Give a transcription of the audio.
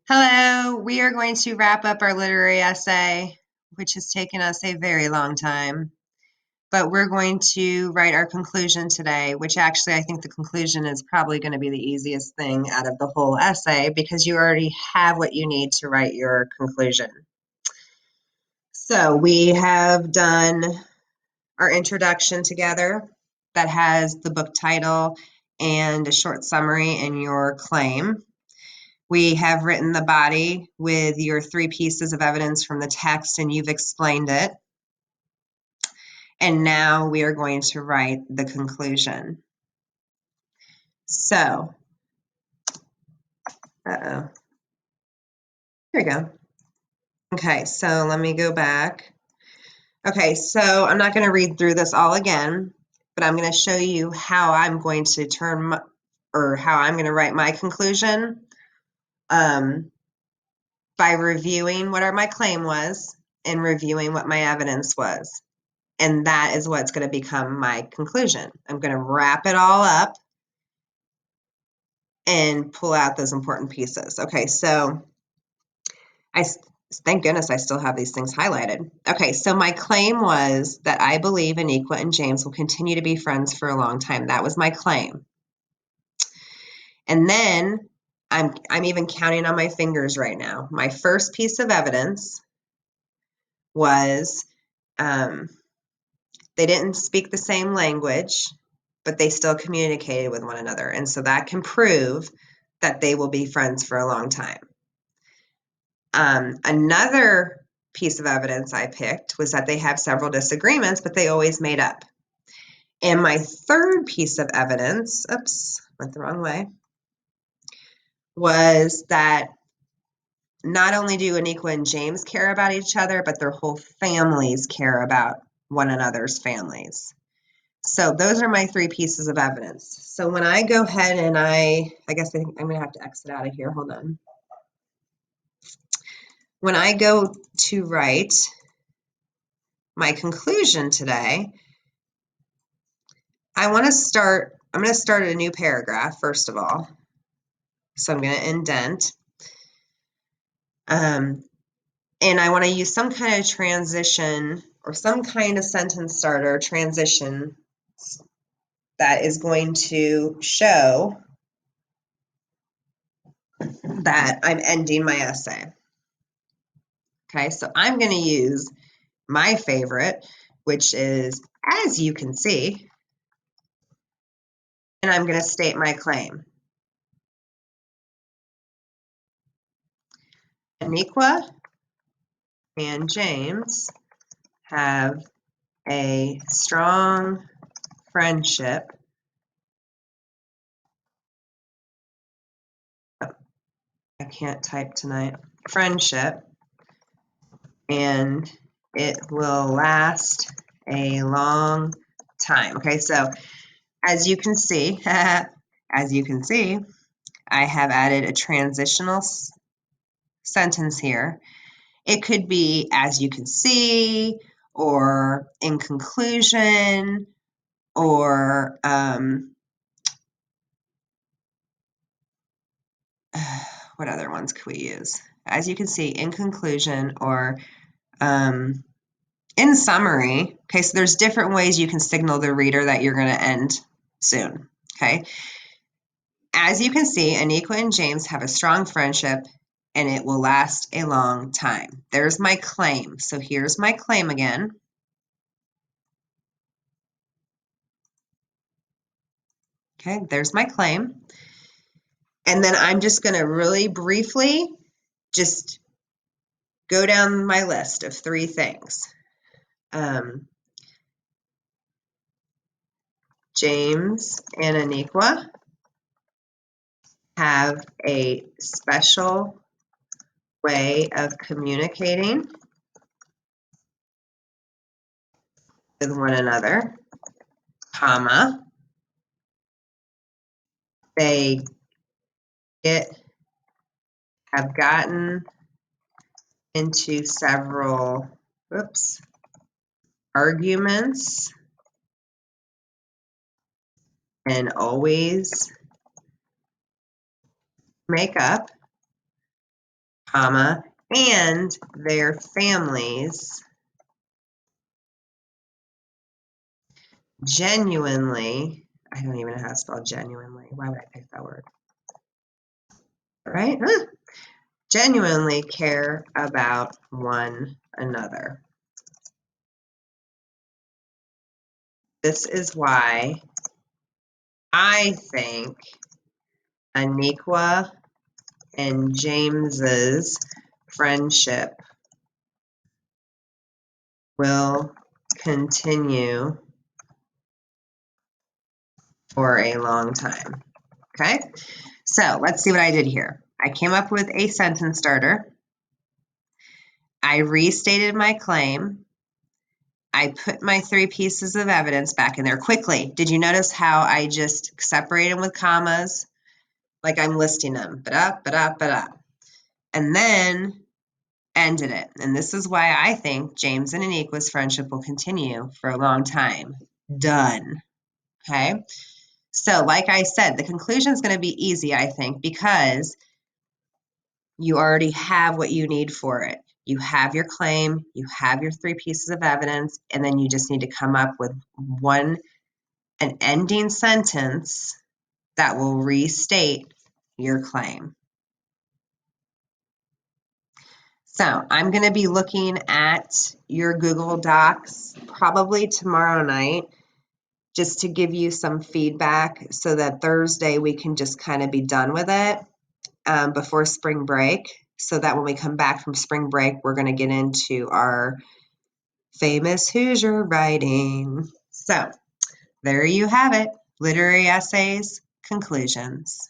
Hello, we are going to wrap up our literary essay, which has taken us a very long time. But we're going to write our conclusion today, which actually I think the conclusion is probably going to be the easiest thing out of the whole essay because you already have what you need to write your conclusion. So we have done our introduction together that has the book title and a short summary and your claim. We have written the body with your three pieces of evidence from the text, and you've explained it. And now we are going to write the conclusion. So, here we go. Okay, so let me go back. Okay, so I'm not going to read through this all again, but I'm going to show you how I'm going to how I'm going to write my conclusion by reviewing what my claim was and reviewing what my evidence was. And that is what's going to become my conclusion. I'm going to wrap it all up and pull out those important pieces. Okay, so thank goodness I still have these things highlighted. Okay, so my claim was that I believe Aniqua and James will continue to be friends for a long time. That was my claim. And then I'm even counting on my fingers right now. My first piece of evidence was they didn't speak the same language, but they still communicated with one another. And so that can prove that they will be friends for a long time. Another piece of evidence I picked was that they have several disagreements, but they always made up. And my third piece of evidence, went the wrong way, was that not only do Aniqua and James care about each other, but their whole families care about one another's families. So those are my three pieces of evidence. So when I go ahead and I think I'm going to have to exit out of here. Hold on. When I go to write my conclusion today, I'm going to start a new paragraph, first of all. So I'm going to indent. And I want to use some kind of transition or some kind of sentence starter transition that is going to show that I'm ending my essay. Okay, so I'm going to use my favorite, which is, as you can see, and I'm going to state my claim. Aniqua and James have a strong friendship. I can't type tonight. Friendship, and it will last a long time. Okay, so as you can see, I have added a transitional sentence here. It could be as you can see, or in conclusion, or what other ones could we use? As you can see, in conclusion, or in summary. Okay, so there's different ways you can signal the reader that you're going to end soon. Okay. As you can see, Aniqua and James have a strong friendship and it will last a long time. There's my claim. So here's my claim again. Okay, there's my claim. And then I'm just going to really briefly just go down my list of three things. James and Aniqua have a special way of communicating with one another, comma, they have gotten into several arguments and always make up. comma, and their families genuinely, I don't even know how to spell genuinely. Why would I pick that word? Right? Huh. Genuinely care about one another. This is why I think Aniqua and James's friendship will continue for a long time. Okay, so let's see what I did here. I came up with a sentence starter. I restated my claim. I put my 3 pieces of evidence back in there quickly. Did you notice how I just separate them with commas? Like I'm listing them, and then ended it. And this is why I think James and Aniqua's friendship will continue for a long time. Done. Okay. So, like I said, the conclusion is going to be easy, I think, because you already have what you need for it. You have your claim, you have your 3 pieces of evidence, and then you just need to come up with an ending sentence that will restate your claim. So I'm going to be looking at your Google Docs probably tomorrow night just to give you some feedback so that Thursday we can just kind of be done with it before spring break, so that when we come back from spring break, we're going to get into our famous Hoosier writing. So there you have it, literary essays, conclusions.